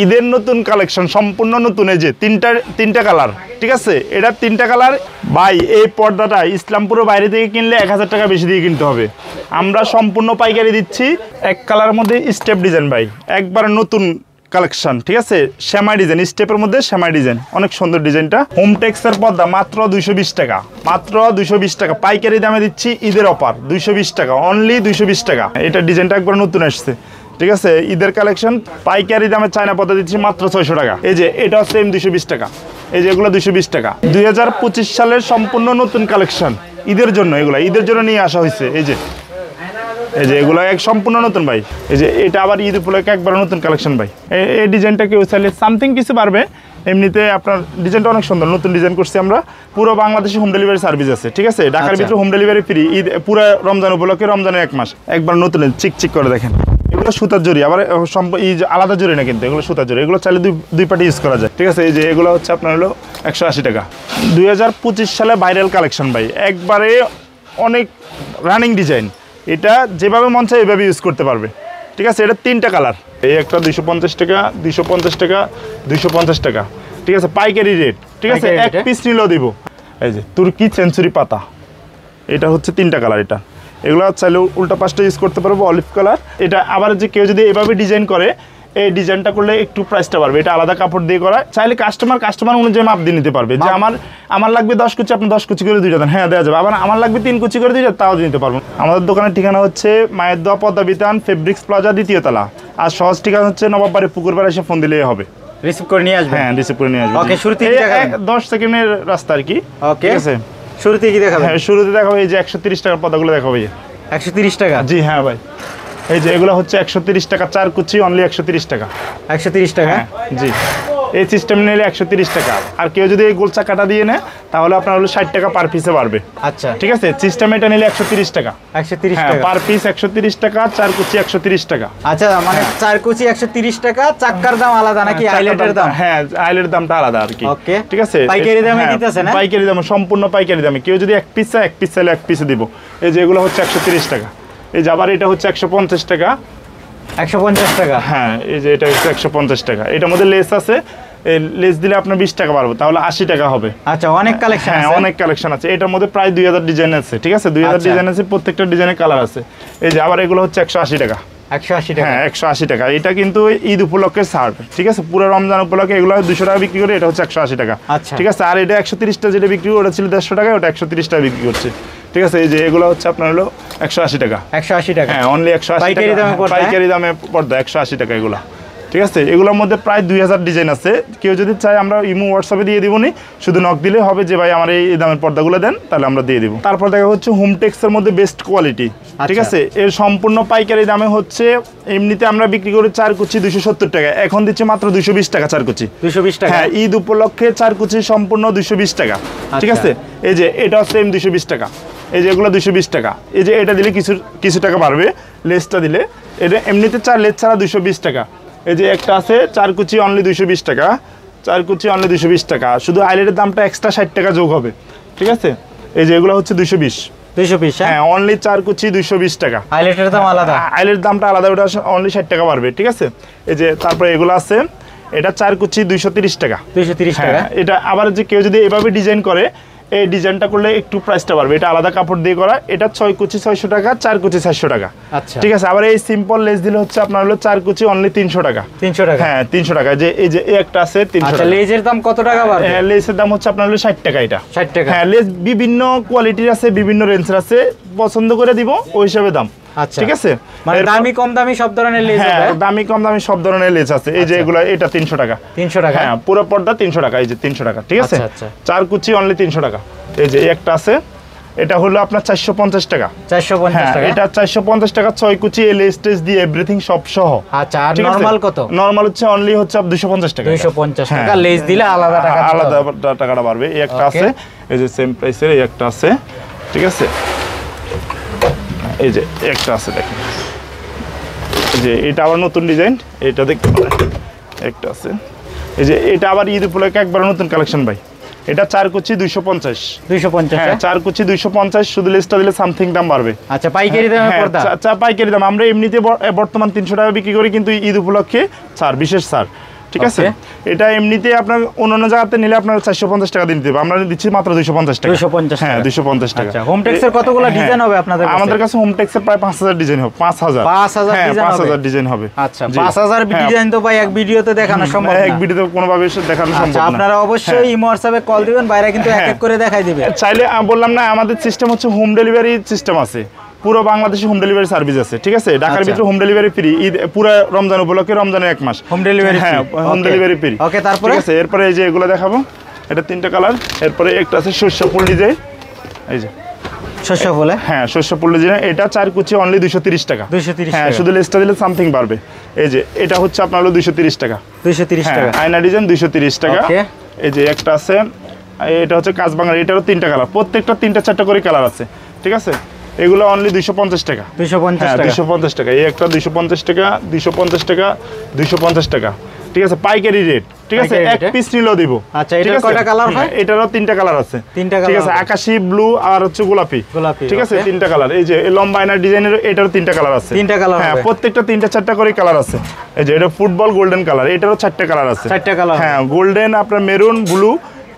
ঈদের নতুন কালেকশন, সম্পূর্ণ নতুন। এই যে তিনটা কালার, ঠিক আছে, এটা তিনটা কালার। ভাই এই পর্দাটা ইসলামপুরের বাইরে থেকে কিনলে 1000 টাকা বেশি দিয়ে কিনতে হবে। আমরা সম্পূর্ণ পাইকারি দিচ্ছি। এক কালারের মধ্যে স্টেপ ডিজাইন ভাই, একবার নতুন কালেকশন, ঠিক আছে, শ্যামাই ডিজাইন, স্টেপের মধ্যে শ্যামাই ডিজাইন, অনেক সুন্দর ডিজাইনটা। হোম টেক্সের পর্দা মাত্র 220 টাকা, মাত্র 220 টাকা পাইকারি দামে দিচ্ছি। ঈদের অফার 220 টাকা, অনলি 220 টাকা। এটা ডিজাইনটা একবার নতুন আসছে, ঠিক আছে, ঈদের কালেকশন। পাইকারি দামে চায়না পর্দা দিচ্ছি মাত্র 600 টাকা। এই যে এটা সেম 220 টাকা, এই যে এগুলো 220 টাকা। 2025 সালের সম্পূর্ণ নতুন কালেকশন ঈদের জন্য, এগুলো ঈদের জন্য নিয়ে আসা হয়েছে। এই যে এগুলো এক সম্পূর্ণ নতুন ভাই। এই যে এটা আবার ঈদ উপলক্ষে একবার নতুন কালেকশন ভাই। এই ডিজাইনটা কেউ চাইলে সামথিং কিছু পারবে। এমনিতে আপনার ডিজাইনটা অনেক সুন্দর, নতুন ডিজাইন করছি আমরা। পুরো বাংলাদেশে হোম ডেলিভারি সার্ভিস আছে, ঠিক আছে, ঢাকার ভিতরে হোম ডেলিভারি ফ্রি। ঈদ পুরো রমজান উপলক্ষে, রমজানের 1 মাস একবার নতুন চিকচিক করে দেখেন। এগুলো সুতার জরি, আবার আলাদা জরি না কিন্তু, এগুলো সুতার জরি। এগুলো চাইলে দুই পার্টি ইউজ করা যায়, ঠিক আছে। এই যে এগুলো হচ্ছে আপনার হলো 180 টাকা। 2025 সালে ভাইরাল কালেকশন ভাই, একবারে অনেক রানিং ডিজাইন। এটা যেভাবে মন চায় এভাবে ইউজ করতে পারবে, ঠিক আছে। এটা তিনটা কালার। এই একটা 250 টাকা, 250 টাকা, 250 টাকা, ঠিক আছে, পাইকারি রেট, ঠিক আছে। এক পিস নিলেও দিব। এই যে তুর্কি সেঞ্চুরি পাতা, এটা হচ্ছে তিনটা কালার। এগুলো চাইলে উল্টা পাশটা ইউজ করতে পারবো, অলিভ কালার। এটা আবার যে কেউ যদি এভাবে ডিজাইন করে, এই ডিজাইনটা করলে একটু প্রাইসটা বাড়বে। এটা আলাদা কাপড় দিয়ে করা, চাইলে কাস্টমার অনুযায়ী মাপ দিয়ে নিতে পারবে। যে আমার লাগবে 10 কুচি, আপনি 10 কুচি করে দুইটা দেন, হ্যাঁ দেওয়া যাবে। আবার আমার লাগবে 3 কুচি করে দুইটা, তাও দিতে পারবো। আমাদের দোকানের ঠিকানা হচ্ছে মায়ের দোয়া পদ্মা বিতান ফেব্রিক্স প্লাজা 2য় তলা। আর সহজ ঠিকানা হচ্ছে নবাববাড়ি পুকুরপাড়ে, এসে ফোন দিলেই হবে। রিসিভ করে নিয়ে আসবে? হ্যাঁ, রিসিভ করে নিয়ে আসবে। ওকে, শুরুতে 10 সেকেন্ডের রাস্তা আর কি। ওকে, ঠিক আছে। শুরুতে কি দেখাবে? হ্যাঁ, শুরুতে দেখাবো এই যে 130 টাকার পদ্মাগুলো দেখাবো। 130 টাকা? জি হ্যাঁ ভাই। এই যে এগুলো হচ্ছে 130 টাকা, 4 কুচি, অনলি 130 টাকা। 130 টাকা? জি। এই সিস্টেম নিলে 130 টাকা। আর কেউ যদি এই গোলচা কাটা দিয়ে নেয় তাহলে আপনার হলো 60 টাকা পার পিসে বাড়বে। আচ্ছা, ঠিক আছে। সিস্টেম এটা নিলে 130 টাকা। 130 টাকা পার পিস, 130 টাকা। 4 কুচি 130 টাকা। আচ্ছা, মানে 4 কুচি 130 টাকা। চাক্কার দাম আলাদা নাকি আইলেটের দাম? হ্যাঁ, আইলের দামটা আলাদা আর কি। ওকে, ঠিক আছে। পাইকারি দামে দিতেছে না? পাইকারি দামে, সম্পূর্ণ পাইকারি দামে। কেউ যদি এক পিস চায়, এক পিস চাইলে এক পিসে দিব। এই যে এগুলো হচ্ছে 130 টাকা। এই যে আবার এটা হচ্ছে 150 টাকা। 150 টাকা? হ্যাঁ, এই যে এটা হচ্ছে 150 টাকা। এটার মধ্যে লেস আছে, এই লেস দিলে আপনার 20 টাকা পারবো, তাহলে 80 টাকা হবে। আচ্ছা, অনেক কালেকশন আছে। হ্যাঁ, অনেক কালেকশন আছে। এটার মধ্যে প্রায় 2000 ডিজাইন আছে, ঠিক আছে। 2000 ডিজাইন আছে, প্রত্যেকটা ডিজাইনের কালার আছে। এই যে আবার এগুলো হচ্ছে 180 টাকা। 180 টাকা? হ্যাঁ, 180 টাকা। এটা কিন্তু ঈদ উপলক্ষে ছাড়, ঠিক আছে। পুরো রমজান উপলক্ষে এগুলো 200 টাকা বিক্রি করে, এটা হচ্ছে 180 টাকা। আচ্ছা, ঠিক আছে। আর এটা 130 টা যেটা বিক্রি করে, ওটা ছিল 150 টাকা, ওটা 130 টাকা বিক্রি করছে, ঠিক আছে। এই যে এগুলো হচ্ছে আপনার হলো 180 টাকা। 180 টাকা? হ্যাঁ, অনলি 180 টাকা পাইকারি দামে পড়বে। 180 টাকা এগুলো, ঠিক আছে। এগুলোর মধ্যে প্রায় 2000 ডিজাইন আছে। কেউ যদি চায় আমরা ইমো হোয়াটসঅ্যাপে দিয়ে দিবনি, শুধু নক দিলে হবে যে ভাই আমার এই দামের পর্দাগুলো দেন, তাহলে আমরা দিয়ে দিব। তারপর দেখা হচ্ছে হোমটেক্সের মধ্যে বেস্ট কোয়ালিটি, ঠিক আছে। এর সম্পূর্ণ পাইকারি দামে হচ্ছে, এমনিতে আমরা বিক্রি করি 4 কুচি 270 টাকা, এখন দিচ্ছি মাত্র 220 টাকা 4 কুচি। 220 টাকা? হ্যাঁ, ঈদ উপলক্ষে 4 কুচি সম্পূর্ণ 220 টাকা, ঠিক আছে। এই যে এটা সেম 220 টাকা। এই যে এগুলো 220 টাকা। এই যে এটা দিলে কিছু টাকা বাড়বে, লেসটা দিলে। এটা এমনিতে 4 লেস ছাড়া 220 টাকা। এই যে একটা আছে 4 কুচি, অনলি 220 টাকা। 4 কুচি অনলি 220 টাকা। শুধু আইলেটের দামটা এক্সট্রা 60 টাকা যোগ হবে, ঠিক আছে। এই যে এগুলো হচ্ছে 220। হ্যাঁ, অনলি 4 কুচি 220 টাকা। আইলেটের দাম আলাদা? আইলেটের দামটা আলাদা, ওটা অনলি 60 টাকা বাড়বে, ঠিক আছে। এই যে তারপরে এগুলো আছে, এটা 4 কুচি 230 টাকা। 230 টাকা? এটা আবার যে কেউ যদি এভাবে ডিজাইন করে, এই ডিজাইনটা করলে একটু প্রাইসটা বাড়বে। এটা আলাদা কাপড় দিয়ে করা। এটা 6 কুচি 600 টাকা, 4 কুচি 400 টাকা। আচ্ছা, ঠিক আছে। আবার এই সিম্পল লেস দিলে হচ্ছে আপনার হলো 4 কুচি অনলি 300 টাকা। 300 টাকা? হ্যাঁ, 300 টাকা। যে এই যে একটা আছে 300 টাকা। আচ্ছা, লেজের দাম কত টাকা বাড়বে? হ্যাঁ, লেসের দাম হচ্ছে আপনার হলো 60 টাকা। এটা 60 টাকা? হ্যাঁ, লেস বিভিন্ন কোয়ালিটির আছে, বিভিন্ন রেঞ্জের আছে, পছন্দ করে দিব ওই হিসাবে দাম। আচ্ছা, ঠিক আছে। মানে দামি কম দামি সব ধরনের লেস আছে? হ্যাঁ, দামি কম দামি সব ধরনের লেস আছে। এই যে এগুলো, এটা 300 টাকা। 300 টাকা? হ্যাঁ, পুরো পর্দা 300 টাকা। এই যে 300 টাকা, ঠিক আছে। আচ্ছা, 4 কুচি অনলি 300 টাকা। এই যে একটা আছে, এটা হলো আপনার 450 টাকা। 450 টাকা? এটা 450 টাকা, 6 কুচি লেস টেস দিয়ে এভরিথিং সব সহ। আচ্ছা, আর নরমাল কত? নরমাল হচ্ছে অনলি হচ্ছে 250 টাকা। 250 টাকা, লেস দিলে আলাদা টাকা, আলাদা টাকাটা বাড়বে। এই একটা আছে, এই যে সেম প্রাইসের এই একটা আছে, ঠিক আছে। এই যে একটা আছে, দেখেন, এই যে এটা আবার নতুন ডিজাইন, এটা দেখতে পারেন। একটা আছে, এই যে এটা আবার ঈদ উপলক্ষে একবার নতুন কালেকশন ভাই। এটা 4 কুচি 250। 250? হ্যাঁ, 4 কুচি 250। শুধু লেসটা দিলে সামথিং দাম বাড়বে। আচ্ছা, পাইকারি দামে পর্দা? আচ্ছা, পাইকারি দাম। আমরা এমনিতে বর্তমান 300 টাকা বিক্রি করি, কিন্তু ঈদ উপলক্ষে ছাড়, বিশেষ ছাড়, ঠিক আছে। এটা এমনিতে আপনার অন্যান্য জায়গাতে নিলে আপনার 450 টাকা দিয়ে দিতে হবে, আমরা দিচ্ছি মাত্র 250 টাকা। 250 হ্যাঁ 250 টাকা। আচ্ছা হোম টেক্সের কতগুলো ডিজাইন হবে আপনাদের কাছে? আমাদের কাছে হোম টেক্সের প্রায় 5000 ডিজাইন হবে। 5000 হ্যাঁ 5000 ডিজাইন হবে। আচ্ছা 5000 ডিজাইন তো ভাই এক ভিডিওতে দেখানো সম্ভব না, এক ভিডিওতে কোনোভাবে দেখানো সম্ভব না। আচ্ছা আপনারা অবশ্যই ইমো হোয়াটসঅ্যাপে কল দিবেন, বাইরে কিন্তু এক এক করে দেখাই দিবে। চাইলে বললাম না আমাদের সিস্টেম হচ্ছে হোম ডেলিভারি সিস্টেম আছে, পুরো বাংলাদেশে হোম ডেলিভারি সার্ভিস আছে, ঠিক আছে। ঢাকার ভিতরে হোম ডেলিভারি ফ্রি, ঈদ পুরো রমজান উপলক্ষে, রমজানের 1 মাস হোম ডেলিভারি। হ্যাঁ হোম ডেলিভারি ফ্রি। ওকে তারপরে ঠিক আছে। এরপরে এই যে এগুলো দেখাবো, এটা 3টা কালার। এরপরে একটা আছে শস্য ফুল ডিজাইন, এই যে শস্য ফুলে, হ্যাঁ শস্য ফুল ডিজাইন, এটা 4 কুচি অনলি 230 টাকা। 230 হ্যাঁ শুধু লেসটা দিলে সামথিং বাড়বে। এই যে এটা হচ্ছে আপনার হলো 230 টাকা। 230 টাকা আয়না ডিজাইন 230 টাকা। ওকে এই যে একটা আছে, এটা হচ্ছে কাজ বাংলা, এটারও 3টা কালার, প্রত্যেকটা 3টা 4টা করে কালার আছে, ঠিক আছে। এগুলো অনলি 250 টাকা। 250 টাকা 250 টাকা। এই একটা 250 টাকা, 250 টাকা, 250 টাকা, ঠিক আছে পাইকারি রেট, ঠিক আছে। এক পিস নিলেও দিব। আচ্ছা এটার কয়টা কালার হয়? এটারও 3টা কালার আছে, 3টা কালার, ঠিক আছে। আকাশি, ব্লু আর হচ্ছে গোলাপি, গোলাপি, ঠিক আছে। 3টা কালার। এই যে লম্বা আয়নার ডিজাইনের এটারও 3টা কালার আছে। 3টা কালার হ্যাঁ হবে, প্রত্যেকটা 3টা 4টা করে কালার আছে। এই যে এটা ফুটবল গোল্ডেন কালার, এটারও 4টা কালার আছে। 4টা কালার, হ্যাঁ গোল্ডেন, আপনার মেরুন, ব্লু,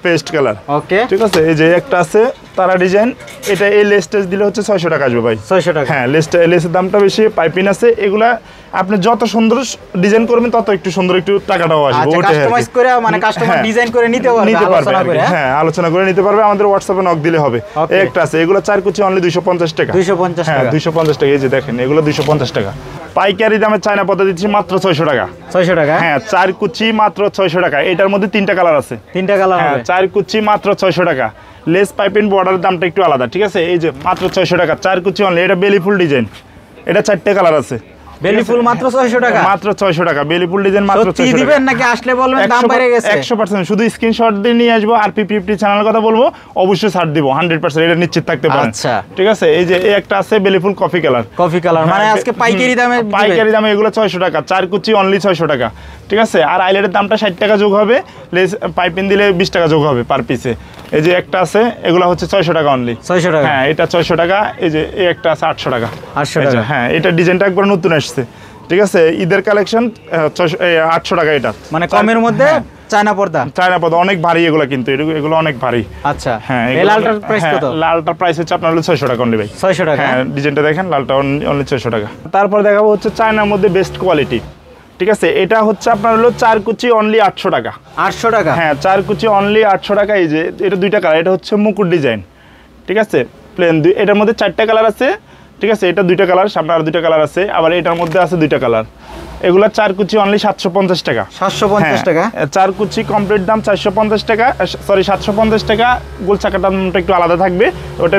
পেস্ট কালার, ওকে ঠিক আছে। এই যে একটা আছে তারা ডিজাইন, এটা এই লেসটেজ দিলে হচ্ছে 600 টাকা আসবে ভাই। 600 টাকা। হ্যাঁ লেসের দামটা বেশি, পাইপিং আছে। এগুলা আপনি যত সুন্দর ডিজাইন করবেন তত একটু সুন্দর একটু টাকাটাও আসবে। আচ্ছা কাস্টমাইজ করে মানে কাস্টমার ডিজাইন করে নিতে পারবে, আলোচনা করে। হ্যাঁ আলোচনা করে নিতে পারবে, আমাদের হোয়াটসঅ্যাপে নক দিলে হবে। এই একটা আছে, এগুলো 4 কুচি অনলি 250 টাকা। 250 হ্যাঁ টাকা, 250 টাকা। এই যে দেখেন এগুলো 250 টাকা। পাইকারি দামে চায়না পদ্মা দিচ্ছি মাত্র 600 টাকা। 600 টাকা। হ্যাঁ 4 কুচি মাত্র 600 টাকা। এটার মধ্যে 3টা কালার আছে। 3টা কালার হ্যাঁ হবে। 4 কুচি মাত্র 600 টাকা। লেস পাইপিং বর্ডারের দামটা একটু আলাদা, ঠিক আছে। এই যে মাত্র 600 টাকা 4 কুচি অনলি। এটা বেলি ফুল ডিজাইন, এটা 4টে কালার আছে। বেলি ফুল মাত্র 600 টাকা। মাত্র 600 টাকা বেলি ফুল ডিজাইন মাত্র 600 টাকা। দিবেন নাকি আসলে বলবেন দাম বেড়ে গেছে? 100% শুধু স্ক্রিনশট দিয়ে নিয়ে আসবো, আর পিপিএফটি চ্যানেলের কথা বলবো, অবশ্যই ছাড় দিব 100%, এটা নিশ্চিত থাকতে পারেন। আচ্ছা ঠিক আছে। এই যে এই একটা আছে বেলি ফুল কফি কালার, কফি কালার মানে আজকে পাইকারি দামে, পাইকারি দামে এগুলো 600 টাকা। 4 কুচি অনলি 600 টাকা, ঠিক আছে। আর আইলেটের দামটা 60 টাকা যোগ হবে, লেস পাইপিং দিলে 20 টাকা যোগ হবে পার পিসে। এই যে একটা আছে, এগুলো হচ্ছে 600 টাকা অনলি। 600 টাকা। হ্যাঁ এটা 600 টাকা। এই যে এই একটা আছে 800 টাকা। 800 টাকা। হ্যাঁ এটা ডিজাইনটা একবার নতুন আসছে, ঠিক আছে। ঈদের কালেকশন 800 টাকা। এটা মানে কমের মধ্যে চায়না পর্দা, চায়না পর্দা অনেক ভারী এগুলো, কিন্তু এগুলো অনেক ভারী। আচ্ছা হ্যাঁ লালটার প্রাইস কত? লালটার প্রাইস হচ্ছে আপনার হলো 600 টাকা অনলি ভাই। 600 টাকা। হ্যাঁ ডিজাইনটা দেখেন, লালটা অনলি 600 টাকা। তারপর দেখাবো হচ্ছে চায়নার মধ্যে বেস্ট কোয়ালিটি, ঠিক আছে। এটা হচ্ছে আপনার হলো 4 কুচি অনলি 800 টাকা। 800 টাকা। হ্যাঁ 4 কুচি অনলি 800 টাকা। এই যে এটা 2টা কালার, এটা হচ্ছে মুকুট ডিজাইন, ঠিক আছে। প্লেন এটার মধ্যে 4টা কালার আছে, ঠিক আছে। এটা 2টা কালার, সামনে আর 2টা কালার আছে, আবার এটার মধ্যে আছে 2টা কালার। এগুলা 4 কুচি অনলি 750 টাকা। 750 টাকা। 4 কুচি কমপ্লিট দাম 450 টাকা, সরি 750 টাকা। গোল চাকার দামটা একটু আলাদা থাকবে, ওটা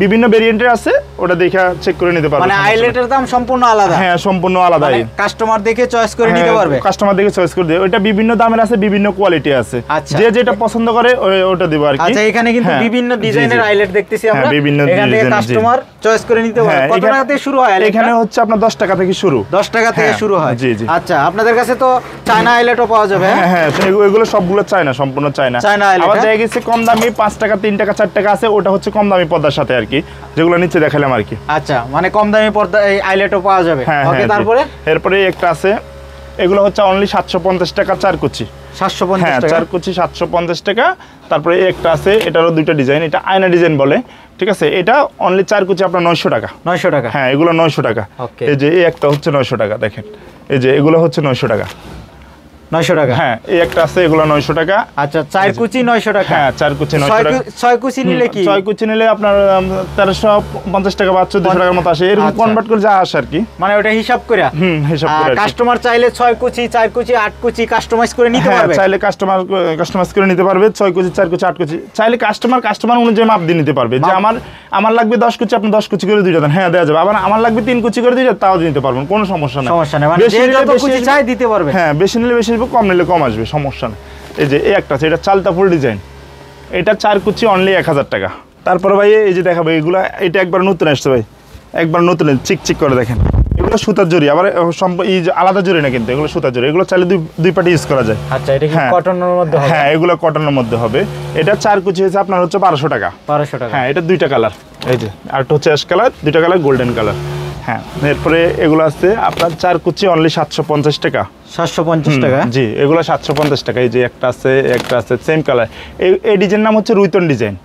বিভিন্ন ভেরিয়েন্টের আছে, ওটা দেখে চেক করে নিতে পারবে। মানে আইলেটের দাম সম্পূর্ণ আলাদা? হ্যাঁ সম্পূর্ণ আলাদা। কাস্টমার দেখে চয়েস করে নিতে পারবে? কাস্টমার দেখে চয়েস করে দেবে। ওটা বিভিন্ন দামের আছে, বিভিন্ন কোয়ালিটি আছে, যে যেটা পছন্দ করে ওটা দেব আর কি। আচ্ছা এখানে কিন্তু বিভিন্ন ডিজাইনের আইলেট দেখতেছি আমরা, বিভিন্ন এখানে কাস্টমার চয়েস করে নিতে পারবে। কত টাকা থেকে শুরু হয়? এখানে হচ্ছে আপনার 10 টাকা থেকে শুরু। 10 টাকা থেকে শুরু হয়। জি জি। আচ্ছা আপনাদের কাছে তো চায়না আইলেটও পাওয়া যাবে? হ্যাঁ হ্যাঁ এগুলো সবগুলো চায়না, সম্পূর্ণ চায়না। আবার দেখা গেছে কম দামি 5 টাকা, 3 টাকা, 4 টাকা আছে, ওটা হচ্ছে কম দামি পর্দার সাথে আর কি, যেগুলো নিচে দেখালাম আর কি। আচ্ছা মানে কম দামি পর্দা এই আইলেটও পাওয়া যাবে। ওকে তারপরে এরপরে একটা আছে, এগুলো হচ্ছে অনলি 750 টাকা 4 কুচি। 750 টাকা 4 কুচি 750 টাকা। তারপরে একটা আছে, এটারও 2টা ডিজাইন, এটা আয়না ডিজাইন বলে, ঠিক আছে। এটা অনলি 4 কুচি আপনার 900 টাকা। 900 টাকা। হ্যাঁ এগুলো 900 টাকা। এই যে এই একটা হচ্ছে 900 টাকা, দেখেন এই যে এগুলো হচ্ছে 900 টাকা। 900 টাকা। হ্যাঁ এই একটা আছে, এগুলো 900 টাকা। আচ্ছা 4 কুচি 900 টাকা। হ্যাঁ 4 কুচি 900 টাকা। 6 কুচি নিলে কি? 6 কুচি নিলে আপনার 1350 টাকা বা 1400 টাকার মতো আসে, এরকম কনভার্ট করে যা আসে আর কি। মানে ওটা হিসাব করে? হিসাব করে। কাস্টমার চাইলে 6 কুচি 4 কুচি 8 কুচি কাস্টমাইজ করে নিতে পারবে? চাইলে কাস্টমাইজ করে নিতে পারবে। 6 কুচি 4 কুচি 8 কুচি চাইলে কাস্টমার অনুযায়ী মাপ দিয়ে নিতে পারবে। যে আমার লাগবে 10 কুচি, আপনি 10 কুচি করে 2টা দেন, হ্যাঁ দেওয়া যাবে। আবার আমার লাগবে 3 কুচি করে 2টা, তাও দিতে পারবেন, কোনো সমস্যা নেই। সমস্যা নেই, মানে যে যত কুচি চাই দিতে পারবে। হ্যাঁ বেশি নিলে বেশি আসবে, কম নিলে কম আসবে, সমস্যা নেই। এই যে এই একটা আছে, এটা চালতা ফুল ডিজাইন, এটা 4 কুচি অনলি 1000 টাকা। তারপরে ভাই এই যে দেখাবো এগুলো, এটা একবার নতুন আসছে ভাই, একবার নতুন চিকচিক করে দেখেন। এগুলো সুতার জড়ি, আবার এই যে আলাদা জড়ি না কিন্তু, এগুলো সুতার জড়ি। এগুলো চাইলে দুই পার্টি ইউজ করা যায়। আচ্ছা এটা কি কটনের মধ্যে হবে? হ্যাঁ এগুলো কটনের মধ্যে হবে। এটা 4 কুচি হচ্ছে আপনার হচ্ছে 1200 টাকা। 1200 টাকা। হ্যাঁ এটা 2টা কালার, এই যে আরেকটা হচ্ছে অ্যাশ কালার, 2টা কালার গোল্ডেন কালার, হ্যাঁ, এরপরে এগুলো আছে আপনার 4 কুচি অনলি 750 টাকা। 750 টাকা? জি, এগুলো 750 টাকা। এই যে একটা আছে সেম কালার। এই ডিজাইন নাম হচ্ছে রুইতন ডিজাইন,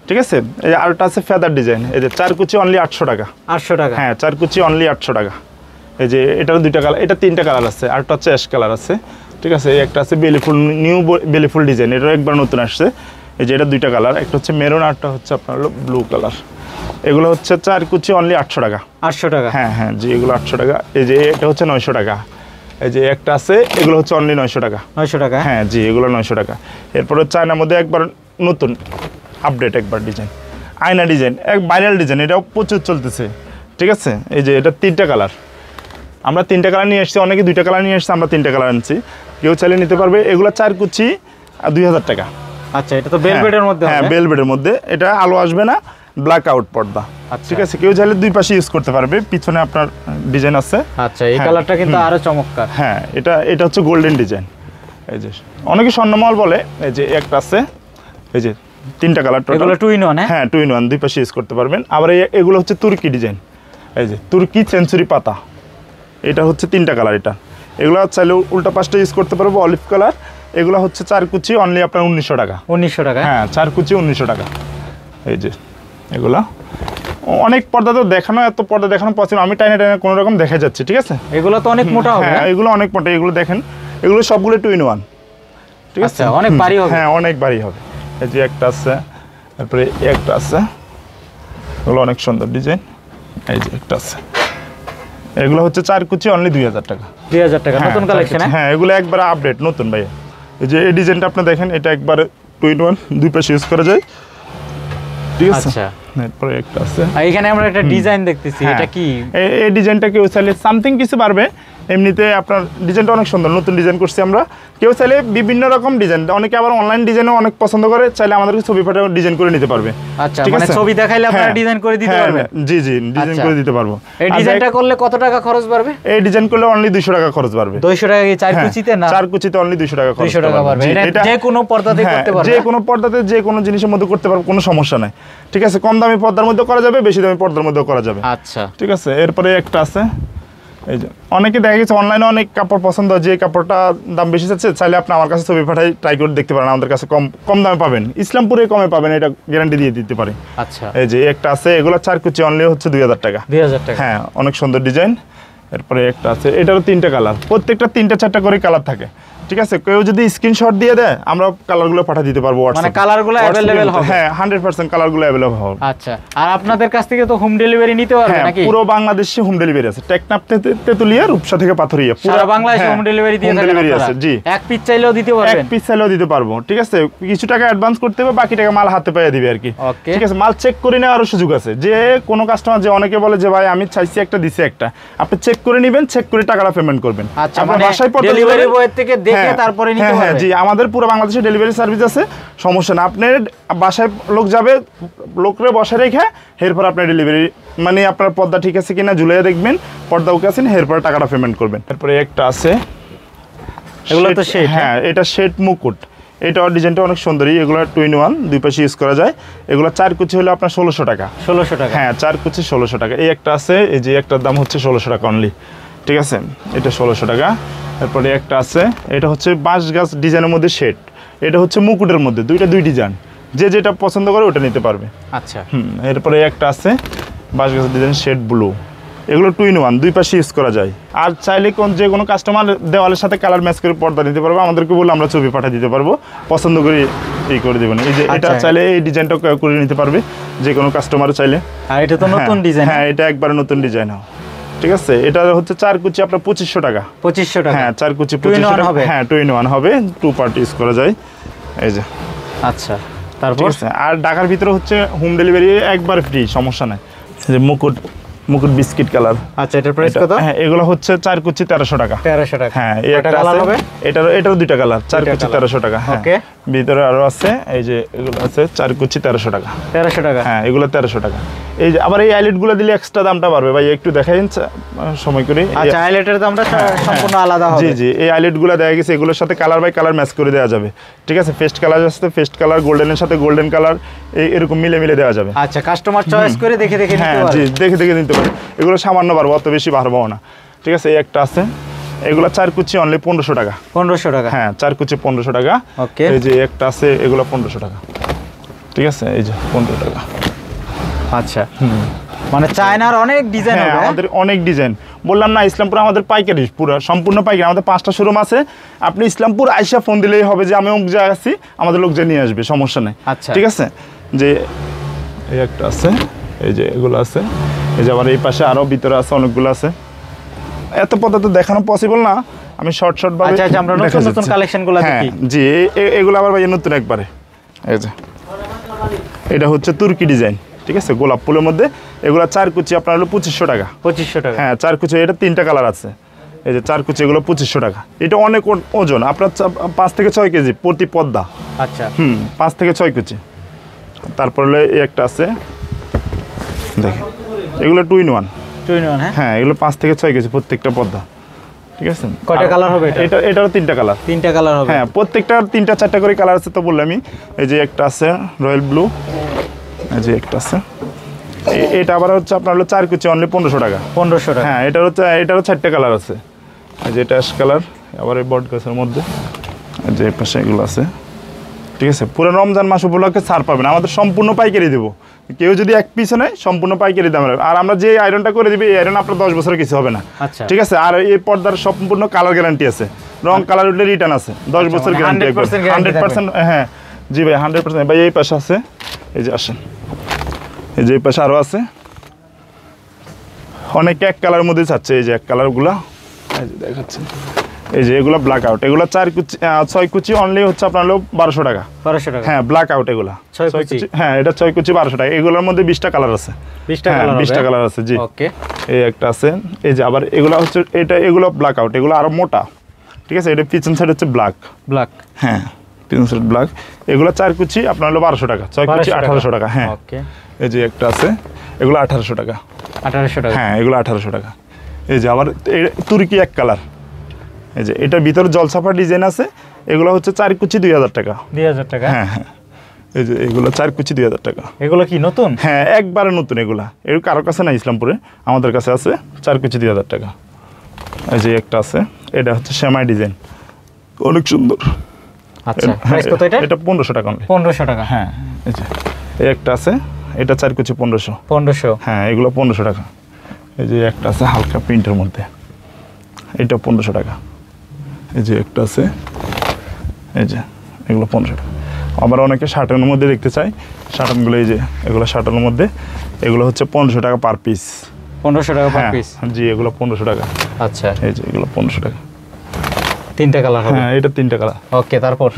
ঠিক আছে। এই আরেকটা আছে ফেদার ডিজাইন। এই যে 4 কুচি অনলি 800 টাকা। 800 টাকা? হ্যাঁ, 4 কুচি অনলি 800 টাকা। এই যে এটারও 2টা কালার, এটা 3টা কালার আছে, আরেকটা হচ্ছে অ্যাশ কালার আছে, ঠিক আছে। এই একটা আছে বেলিফুল, নিউ বেলিফুল ডিজাইন, এটাও একবার নতুন আসছে। এই যে এটা 2টা কালার, একটা হচ্ছে মেরুন, আরটা হচ্ছে আপনার হলো ব্লু কালার। এগুলো হচ্ছে 4 কুচি অনলি 800 টাকা। 800 টাকা? হ্যাঁ হ্যাঁ জি, এগুলো 800 টাকা। এই যে এটা হচ্ছে 900 টাকা। এই যে একটা আছে, এগুলো হচ্ছে অনলি 900 টাকা। 900 টাকা? হ্যাঁ জি, এগুলো 900 টাকা। এরপরে চায়নার মধ্যে একবার নতুন আপডেট একবার ডিজাইন, আয়না ডিজাইন, এক ভাইরাল ডিজাইন, এটাও প্রচুর চলতেছে, ঠিক আছে। এই যে এটা 3টা কালার, আমরা 3টা কালার নিয়ে এসেছি, অনেকে 2টা কালার নিয়ে এসেছি, আমরা 3টা কালার আনছি, কেউ চাইলে নিতে পারবে। এগুলো 4 কুচি 2000 টাকা। আচ্ছা, এটা তো বেলভেটের মধ্যে? হ্যাঁ, বেলভেটের মধ্যে। এটা আলো আসবে না, ব্ল্যাক আউট পর্দা, ঠিক আছে। কেউ চাইলে 2 পাশে ইউজ করতে পারবে, পিছনে আপনার ডিজাইন আছে। আচ্ছা, এই কালারটা কিন্তু আরো চমৎকার। হ্যাঁ, এটা হচ্ছে গোল্ডেন ডিজাইন। এই যে অনেকে স্বর্ণমহল বলে। এই যে একটা আছে, এই যে 3টা কালার টোটাল। এগুলো 2 in 1? হ্যাঁ, 2 in 1, 2 পাশে ইউজ করতে পারবেন। আবার এগুলো হচ্ছে তুর্কি ডিজাইন। এই যে তুর্কি সেঞ্চুরি পাতা, এটা হচ্ছে 3টা কালার। এগুলো চাইলে উল্টা পাশটা ইউজ করতে পারবো, অলিভ কালার। এগুলো হচ্ছে 4 কুচি অনলি আপনার 1900 টাকা। 1900 টাকা? হ্যাঁ, 4 কুচি 1900 টাকা। এই যে এগুলা অনেক পর্দা তো দেখানো, এত পর্দা দেখানো পছন্দ, আমি টাইনে কোনো রকম দেখা যাচ্ছে, ঠিক আছে। এগুলো তো অনেক মোটা হবে? হ্যাঁ, এগুলো অনেক মোটা। এগুলো দেখেন, এগুলো সবগুলো 2 in 1, ঠিক আছে। অনেক ভারী হবে? হ্যাঁ, অনেক ভারী হবে। এই যে একটা আছে, তারপরে একটা আছে, এগুলো অনেক সুন্দর ডিজাইন। এই যে একটা আছে, এগুলো হচ্ছে 4 কুচি অনলি 2000 টাকা। 2000 টাকা নতুন কালেকশন? হ্যাঁ, এগুলো একবার আপডেট নতুন ভাই। এই যে এই ডিজাইনটা আপনি দেখেন, এটা একবারে 2 in 1, 2 পাশে ইউজ করা যায়, ঠিক আছে। আচ্ছা, এরপরে একটা আছে, এখানে আমরা একটা ডিজাইন দেখতেছি, এটা কি? এই ডিজাইনটা কেউ চাইলে সামথিং কিছু পারবে, এমনিতে আপনার ডিজাইনটা অনেক সুন্দর, নতুন ডিজাইন করছি আমরা। কেউ চাইলে বিভিন্ন রকম ডিজাইন, অনেকে আবার অনলাইন ডিজাইনও অনেক পছন্দ করে, চাইলে আমাদেরকে ছবি পাঠিয়ে ডিজাইন করে নিতে পারবে। আচ্ছা, মানে ছবি দেখাইলে আপনারা ডিজাইন করে দিতে পারবেন? জি জি, ডিজাইন করে দিতে পারবো। এই ডিজাইনটা করলে কত টাকা খরচ বাড়বে? এই ডিজাইন করলে অনলি 200 টাকা খরচ বাড়বে। 200 টাকা কি 4 কুচিতে? না, 4 কুচিতে অনলি 200 টাকা খরচ 200 টাকা বাড়বে। এটা যে কোনো পর্দাতে করতে পারবে? যে কোনো পর্দাতে, যে কোনো জিনিসের মধ্যে করতে পারবো, কোনো সমস্যা নাই, ঠিক আছে। কম দামি পর্দার মধ্যে করা যাবে, বেশি দামি পর্দার মধ্যেও করা যাবে। আচ্ছা, ঠিক আছে। এরপরে একটা আছে, এই যে অনেকে দেখা গেছে অনলাইনে অনেক কাপড় পছন্দ, যে কাপড়টা দাম বেশি যাচ্ছে, চাইলে আপনি আমার কাছে ছবি পাঠাই ট্রাই করে দেখতে পারেন, আমাদের কাছে কম দামে পাবেন, ইসলামপুরে কমে পাবেন, এটা গ্যারান্টি দিয়ে দিতে পারি। আচ্ছা, এই যে একটা আছে, এগুলো 4 কুচি অনলি হচ্ছে 2000 টাকা। 2000 টাকা? হ্যাঁ, অনেক সুন্দর ডিজাইন। এরপরে একটা আছে, এটারও 3টা কালার, প্রত্যেকটা 3টা 4টা করে কালার থাকে, ঠিক আছে। কেউ যদি স্ক্রিনশট দিয়ে দেয়, আমরা কালারগুলো পাঠিয়ে দিতে পারবো হোয়াটসঅ্যাপে। মানে কালারগুলো अवेलेबल হবে? হ্যাঁ, 100% কালারগুলো अवेलेबल হবে। আচ্ছা, আর আপনাদের কাছ থেকে তো হোম ডেলিভারি নিতে পারবে নাকি? পুরো বাংলাদেশে হোম ডেলিভারি আছে, টেকনাফ তেতুলিয়া, রূপসা থেকে পাথরিয়া, পুরো বাংলাদেশে হোম ডেলিভারি দিয়ে থাকেন আপনারা? আছে জি। এক পিস চাইলেও দিতে পারবেন? এক পিস চাইলেও দিতে পারবো, ঠিক আছে। কিছু টাকা অ্যাডভান্স করতে হবে, বাকি টাকা মাল হাতে পেয়ে দিবে আর কি, ঠিক আছে। মাল চেক করে নেওয়ারও সুযোগ আছে, যে কোনো কাস্টমার, যে অনেকে বলে যে ভাই আমি চাইছি একটা, দিছি একটা, আপনি চেক করে নেবেন, চেক করে টাকাটা পেমেন্ট করবেন। আচ্ছা, মানে ডেলিভারি বয়ের থেকে দেখে তারপরে নিতে পারবেন? জি, আমাদের পুরো বাংলাদেশে ডেলিভারি সার্ভিস আছে, সমস্যা না। আপনার বাসায় লোক যাবে, লোকরে বসে রেখে এরপর আপনার ডেলিভারি, মানে আপনার পর্দা ঠিক আছে কিনা ঝুলিয়ে দেখবেন, পর্দা ওকে আছে, এরপর টাকাটা পেমেন্ট করবেন। তারপরে একটা আছে, এগুলো তো শেড? হ্যাঁ, এটা শেড মুকুট, এটা ডিজাইনটা অনেক সুন্দরী। এগুলো 2 in 1, 2 পাশে ইউজ করা যায়। এগুলো 4 কুচি হলে আপনার 1600 টাকা। 1600 টাকা? হ্যাঁ, 4 কুচি 1600 টাকা। এই একটা আছে, এই যে একটার দাম হচ্ছে 1600 টাকা অনলি, ঠিক আছে। এটা 1600 টাকা। তারপরে একটা আছে, এটা হচ্ছে বাঁশ গাছ ডিজাইনের মধ্যে শেড, এটা হচ্ছে মুকুটের মধ্যে, দুই ডিজাইন, যে যেটা পছন্দ করে ওটা নিতে পারবে। আচ্ছা, এরপরে একটা আছে বাঁশ গাছ ডিজাইন শেড ব্লু, এগুলো 2 in 1, 2 পাশে ইউজ করা যায়। আর চাইলে যে কোনো কাস্টমার দেওয়ালের সাথে কালার ম্যাচ করে পর্দা নিতে পারবো, আমাদেরকে বলে আমরা ছবি পাঠিয়ে দিতে পারবো, পছন্দ করে এই করে দেবেন। এই যে এটা চাইলে এই ডিজাইনটা করে নিতে পারবে যে কোনো কাস্টমার চাইলে। আর এটা তো নতুন ডিজাইন? হ্যাঁ, এটা একবারে নতুন ডিজাইন, ঠিক আছে। এটা হচ্ছে 4 কুচি আপনার 2500 টাকা। 2500 টাকা? হ্যাঁ, 4 কুচি 2500 টাকা হবে। হ্যাঁ, 2 in 1 হবে, 2 পার্ট ইউজ করা যায়। এই যে, আচ্ছা, তারপর? আর ঢাকার ভিতরে হচ্ছে হোম ডেলিভারি একবার ফ্রি, সমস্যা নাই। এই যে মুকুট বিস্কিট কালার। আচ্ছা, এটার প্রাইস কত? হ্যাঁ, এগুলো হচ্ছে 4 কুচি 1300 টাকা। 1300 টাকা? হ্যাঁ, এই একটা কালার হবে, এটারও 2টা কালার, 4 কুচি 1300 টাকা। হ্যাঁ, ভিতরে আরো আছে, এই যে এগুলো আছে 4 কুচি 1300 টাকা। 1300 টাকা। হ্যাঁ, এগুলো 1300 টাকা। এই যে আবার এই আইলেটগুলো দিলে এক্সট্রা দামটা বাড়বে ভাই, একটু দেখাইন সময় করে। আচ্ছা, আইলেটের দামটা সম্পূর্ণ আলাদা হবে। জি জি, এই আইলেটগুলো দেখা গেছে এগুলোর সাথে কালার বাই কালার ম্যাচ করে দেওয়া যাবে, ঠিক আছে। পেস্ট কালার আছে, পেস্ট কালার, গোল্ডেনের সাথে গোল্ডেন কালার, এরকম মিলে মিলে দেওয়া যাবে। আচ্ছা, কাস্টমার চয়েস করে দেখে দেখে নিতে হ্যাঁ পারবে। জি, দেখে দেখে নিতে পারবে। এগুলো সামান্য বাড়বো, অত বেশি বাড়বো না, ঠিক আছে। এই একটা আছে, এগুলো 4 কুচি অনলি 1500 টাকা। 1500 টাকা। হ্যাঁ, 4 কুচি 1500 টাকা। ওকে। এই যে একটা আছে, এগুলো 1500 টাকা, ঠিক আছে। এই যে 1500 টাকা। আচ্ছা, মানে চায়নার অনেক ডিজাইন হ্যাঁ, হবে। আমাদের অনেক ডিজাইন, বললাম না ইসলামপুর আমাদের পাইকারি, পুরো সম্পূর্ণ পাইকারি। আমাদের 5টা শোরুম আছে, আপনি ইসলামপুর আইসা ফোন দিলেই হবে যে আমি অমুক জায়গায় আছি, আমাদের লোক যে নিয়ে আসবে, সমস্যা নেই। আচ্ছা, ঠিক আছে। যে এই একটা আছে, এই যে এগুলো আছে, এই যে আবার এই পাশে আরো ভিতরে আছে, অনেকগুলো আছে। এত পদ্ধতি দেখানো পসিবল না, আমি শর্ট শর্ট ভাবে। আচ্ছা, আমরা নতুন নতুন কালেকশনগুলো দেখি। জি, এগুলো আবার ভাই নতুন একবারে। এই যে এটা হচ্ছে তুর্কি ডিজাইন, ঠিক আছে, গোলাপ ফুলের মধ্যে। এগুলো 4 কুচি আপনার হলো 2500 টাকা। 2500 টাকা। হ্যাঁ, 4 কুচি, এটা 3টা কালার আছে। এই যে 4 কুচি, এগুলো 2500 টাকা। এটা অনেক ওজন, আপনার 5 থেকে 6 কেজি প্রতি পদ্মা। আচ্ছা, 5 থেকে 6 কুচি। তারপর হলো এই একটা আছে, দেখেন এগুলো 2 in 1। 2 in 1। হ্যাঁ, এগুলো 5 থেকে 6 কেজি প্রত্যেকটা পদ্মা, ঠিক আছে। কয়টা কালার হবে এটা? এটারও 3টা কালার। 3টা কালার হবে। হ্যাঁ, প্রত্যেকটার 3টা 4টা করে কালার আছে, তো বললামই। এই যে একটা আছে রয়্যাল ব্লু, এই যে একটা আছে। এটা আবার হচ্ছে আপনার হলো 4 কুচি অনলি 1500 টাকা। 1500 টাকা। হ্যাঁ, এটারও 4টা কালার আছে। এই যে এটা অ্যাশ কালার, আবার এই বট গাছের মধ্যে, এই যে এই পাশে এগুলো আছে, ঠিক আছে। পুরো রমজান মাস উপলক্ষে ছাড় পাবেন, আমাদের সম্পূর্ণ পাইকারি দেবো। কেউ যদি এক পিসে নেয়, সম্পূর্ণ পাইকারি দাম রাখবে। আর আমরা যে আয়রনটা করে দিবি, এই আয়রন আপনার 10 বছরের কিছু হবে না। আচ্ছা, ঠিক আছে। আর এই পর্দার সম্পূর্ণ কালার গ্যারান্টি আছে, রং কালার উঠলে রিটার্ন আছে, 10 বছর গ্যারান্টি। 100%। হ্যাঁ জি ভাই, 100%। ভাই এই পাশে আছে, এই যে আসেন, এই যে এই পাশে আরও আছে। অনেকে এক কালার মধ্যে চাচ্ছে, এই যে এক কালারগুলো, এই যে দেখাচ্ছে। এই যে এগুলো ব্ল্যাক আউট, এগুলো 4 কুচি 6 কুচি অনলি হচ্ছে আপনার হলো 1200 টাকা। 1200 টাকা। হ্যাঁ, ব্ল্যাক আউট এগুলো 6 কুচি। হ্যাঁ, এটা 6 কুচি 1200 টাকা। এগুলোর মধ্যে 20টা কালার আছে। 20টা কালার হবে। 20টা কালার আছে, জি। ওকে। এই একটা আছে, এই যে আবার এগুলো হচ্ছে, এগুলো ব্ল্যাক আউট, এগুলো আরো মোটা, ঠিক আছে। এটা পিছন সাইড হচ্ছে ব্ল্যাক। হ্যাঁ, পিছন সাইড ব্ল্যাক। এগুলো 4 কুচি আপনার হলো 1200 টাকা। 6 কুচি 1800 টাকা। হ্যাঁ, ওকে। এই যে একটা আছে, এগুলো 1800 টাকা। 1800 টাকা। হ্যাঁ, এগুলো 1800 টাকা। এই যে আবার তুর্কি এক কালার, এই যে এটার ভিতরে জলছাপা ডিজাইন আছে, এগুলো হচ্ছে 4 কুচি 2000 টাকা। 2000 টাকা। হ্যাঁ হ্যাঁ, এই যে এগুলো 4 কুচি 2000 টাকা। এগুলো কি নতুন? হ্যাঁ, একবারে নতুন এগুলা। এর কারোর কাছে না ইসলামপুরে, আমাদের কাছে আছে 4 কুচি 2000 টাকা। এই যে একটা আছে, এটা হচ্ছে সেমাই ডিজাইন, অনেক সুন্দর। আচ্ছা, প্রাইস কত এটা? এটা 1500 টাকা অনলি। 1500 টাকা। হ্যাঁ, এই যে এই একটা আছে, এটা 4 কুচি 1500। 1500। হ্যাঁ, এগুলো 1500 টাকা। এই যে একটা আছে হালকা প্রিন্টের মধ্যে, এটা 1500 টাকা। এই যে একটা আছে, এই যে এগুলো 1500 টাকা। আবার অনেকে শার্টের মধ্যে দেখতে চায়, শার্টনগুলো এই যে এগুলো শার্টের মধ্যে, এগুলো হচ্ছে 1500 টাকা পার পিস। 1500 টাকা পার পিস। জি, এগুলো 1500 টাকা। আচ্ছা, এই যে এগুলো 1500 টাকা। 3টা কালার হবে। হ্যাঁ, এটা 3টা কালার। ওকে, তারপর?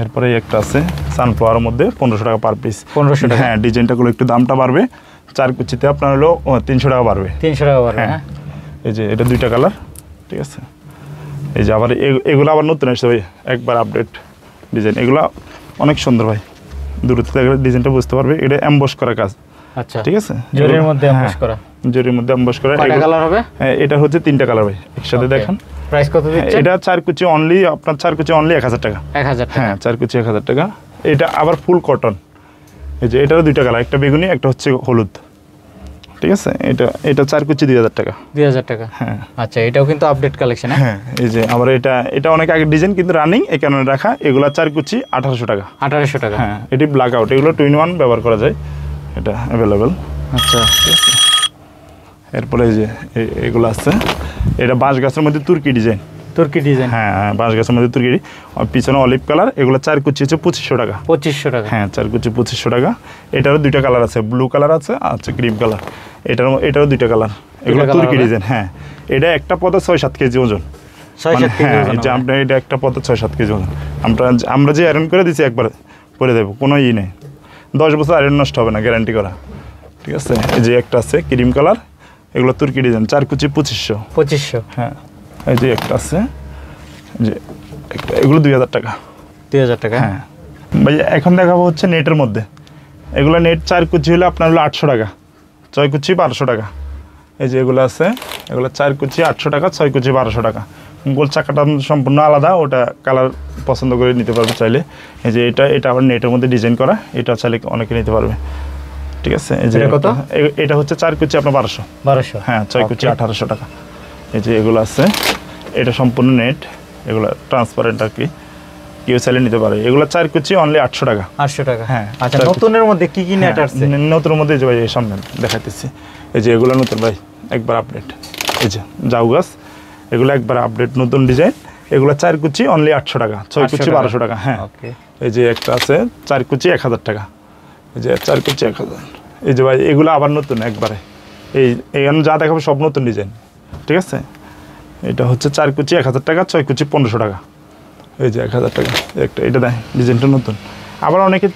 এরপরে একটা আছে সানফ্লাওয়ারের মধ্যে, 1500 টাকা পার পিস। 1500 টাকা। হ্যাঁ, ডিজাইনটাগুলো একটু দামটা বাড়বে, 4 কুচিতে আপনার হলো 300 টাকা বাড়বে। 300 টাকা বাড়বে। হ্যাঁ, এই যে এটা 2টা কালার, ঠিক আছে। এই যে আবার এগুলো আবার নতুন আসছে ভাই, একবার আপডেট ডিজাইন। এগুলো অনেক সুন্দর ভাই, দূর থেকে ডিজাইনটা বুঝতে পারবে। এটা এমবস করা কাজ। আচ্ছা, ঠিক আছে। জরির মধ্যে এমবস করা। জরির মধ্যে এমবস করা। কয়টা কালার হবে? হ্যাঁ, এটা হচ্ছে 3টা কালার ভাই, একসাথে দেখেন। প্রাইস কত দিচ্ছেন? এটা 4 কুচি অনলি, আপনার 4 কুচি অনলি 1000 টাকা। 1000 টাকা। হ্যাঁ, 4 কুচি 1000 টাকা। এটা আবার ফুল কটন। এই যে এটারও 2টা কালার, একটা বেগুনি, একটা হচ্ছে হলুদ, ঠিক আছে। এটা 4 কুচি 2000 টাকা। 2000 টাকা। হ্যাঁ। আচ্ছা, এটাও কিন্তু আপডেট কালেকশন। হ্যাঁ, এই যে আবার এটা অনেক আগে ডিজাইন, কিন্তু রানিং, এই কারণে রাখা। এগুলো 4 কুচি 1800 টাকা। 1800 টাকা। হ্যাঁ, এটি ব্ল্যাক আউট, এগুলো 2 in 1 ব্যবহার করা যায়, এটা অ্যাভেলেবেল। আচ্ছা, এরপরে এই যে এগুলো আছে, এটা বাঁশ গাছের মধ্যে তুর্কি ডিজাইন। তুর্কি ডিজাইন। হ্যাঁ, বাঁশ গাছের মধ্যে তুর্কি, পিছনে অলিভ কালার। এগুলো 4 কুচি হচ্ছে 2500 টাকা। 2500 টাকা। হ্যাঁ, 4 কুচি 2500 টাকা। এটারও 2টা কালার আছে, ব্লু কালার আছে, আচ্ছা ক্রিম কালার। এটারও 2টা কালার। এগুলো তুর্কি ডিজাইন। হ্যাঁ, এটা একটা পথে 6-7 কেজি ওজন। 6-7 কেজি হ্যাঁ, ওজন। এই যে আপনার এটা একটা পথে 6-7 কেজি ওজন। আমরা যে আয়রন করে দিচ্ছি, একবার করে দেবো, কোনো নেই। 10 বছর আয়রন নষ্ট হবে না, গ্যারান্টি করা, ঠিক আছে। এই যে একটা আছে ক্রিম কালার, এগুলো তুর্কি ডিজাইন, 4 কুচি 2500। 2500। হ্যাঁ, এই যে একটা আছে, যে একটা, এগুলো 2000 টাকা। 2000 টাকা। হ্যাঁ, ভাই এখন দেখাবো হচ্ছে নেটের মধ্যে। এগুলো নেট 4 কুচি হলে আপনার হলো 800 টাকা, 6 কুচি 1200 টাকা। এই যে এগুলো আছে, এগুলো 4 কুচি 800 টাকা, 6 কুচি 1200 টাকা। গোল চাকাটা সম্পূর্ণ আলাদা, ওটা কালার পছন্দ করে নিতে পারবে চাইলে। এই যে এটা আবার নেটের মধ্যে ডিজাইন করা, এটা চাইলে অনেকে নিতে পারবে। ঠিক আছে, এই যে কত? এটা হচ্ছে 4 কুচি আপনার 1200। হ্যাঁ, 6 কুচি 1800 টাকা। এই যে এগুলো আছে, এটা সম্পূর্ণ নেট, এগুলো ট্রান্সপারেন্ট আর কি, কেউ চাইলে নিতে পারে। এগুলো 4 কুচি অনলি 800 টাকা। 800 টাকা। হ্যাঁ। আচ্ছা, নতুনের মধ্যে কি কি নেট আসছে? নতুনের মধ্যে যে ভাই এই সামনে দেখাইতেছি, এই যে এগুলো নতুন ভাই, একবার আপডেট। এই যে জাউ গাছ, এগুলো একবার আপডেট নতুন ডিজাইন। এগুলো 4 কুচি অনলি 800 টাকা, 6 কুচি 1200 টাকা। হ্যাঁ, এই যে একটা আছে 4 কুচি 1000 টাকা। এই যে 4 কুচি 1000। এই যে ভাই এগুলো আবার নতুন একবারে, এইখানে যা দেখাবো সব নতুন ডিজাইন। ঠিক আছে, এটা হচ্ছে 4 কুচি 1000 টাকা, 6 কুচি 1500 টাকা। এই যে 1000 টাকা একটা, এটা দেয় ডিজাইনটা নতুন। আবার অনেকে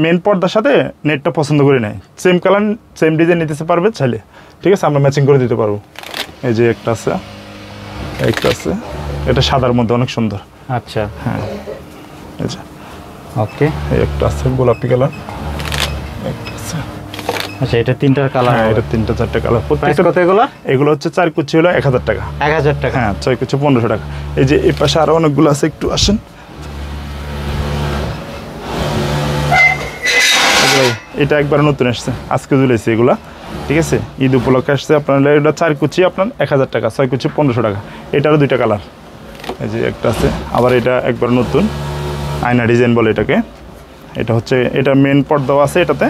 মেন পর্দার সাথে নেটটা পছন্দ করে নেয়, সেম কালার সেম ডিজাইন নিতে পারবে চাইলে। ঠিক আছে, আমরা ম্যাচিং করে দিতে পারবো। এই যে একটা আছে, এটা সাদার মধ্যে অনেক সুন্দর। আচ্ছা, হ্যাঁ, এই যে ওকে। এই একটা আছে গোলাপি কালার, একটা আছে। আচ্ছা, এটা তিনটার কালার। হ্যাঁ, এটা 3-4টা কালার। প্রাইস কত এগুলো? এগুলো হচ্ছে 4 কুচি হলো 1000 টাকা। 1000 টাকা। হ্যাঁ, 6 কুচি 1500 টাকা। এই যে এই পাশে আরো অনেকগুলো আছে, একটু আসেন। এটা একবার নতুন আসছে, আজকে ঝুলেছে এগুলা। ঠিক আছে, ঈদ উপলক্ষে আসছে আপনার। এটা 4 কুচি আপনার 1000 টাকা, 6 কুচি 1500 টাকা। এটারও 2টা কালার। এই যে একটা আছে, আবার এটা একবার নতুন আয়না ডিজাইন বলে এটাকে। এটা হচ্ছে, এটা মেন পর্দাও আছে এটাতে।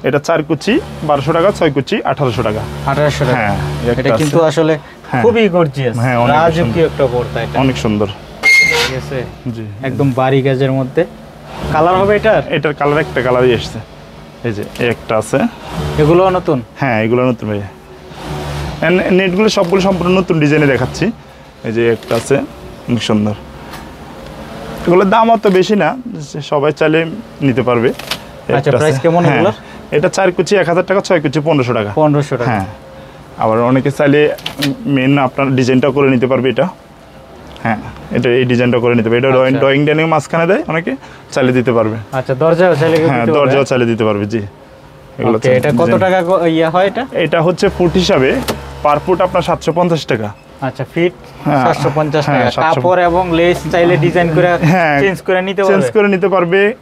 এটা 4 কুচি 1200 টাকা, 6 কুচি 1800 টাকা। 1800 টাকা। হ্যাঁ, এটা কিন্তু আসলে খুবই গর্জিয়াস। হ্যাঁ, অনেক রাজকীয় একটা পর্দা এটা। অনেক সুন্দর। ঠিক আছে, জি, একদম বাড়ি গাজের মধ্যে কালার হবে এটার। এটার কালার একটা কালারই এসছে। এই যে একটা আছে, এগুলো নতুন। হ্যাঁ, এগুলো নতুন ভাই। নেটগুলো সবগুলো সম্পূর্ণ নতুন ডিজাইনে দেখাচ্ছি। এই যে একটা আছে, অনেক সুন্দর। এগুলোর দাম অত বেশি না, সবাই চাইলে নিতে পারবে। আচ্ছা, প্রাইস কেমন এগুলো? এটা 4 কুচি 1000 টাকা, 6 কুচি 1500 টাকা। 1500 টাকা। হ্যাঁ, আবার অনেকে চাইলে মেন আপনার ডিজাইনটা করে নিতে পারবে এটা। হ্যাঁ, এটা এই ডিজাইনটা করে নিতে পারবে। এটা ড্রয়িং ডাইনিং মাঝখানে দেয়, অনেকে চাইলে দিতে পারবে। আচ্ছা, দরজাও চাইলে কেউ হ্যাঁ, দিতে পারবে? দরজাও চাইলে দিতে পারবে। জি, এগুলো ওকে। এটা কত টাকা ইয়া হয় এটা? এটা হচ্ছে ফুট হিসাবে, পার ফুট আপনার 750 টাকা। আচ্ছা, ফিট হ্যাঁ, 750 হ্যাঁ, টাকা। 750 কাপড় এবং লেস চাইলে ডিজাইন করে হ্যাঁ, চেঞ্জ করে নিতে চেঞ্জ পারবে। করে নিতে পারবে।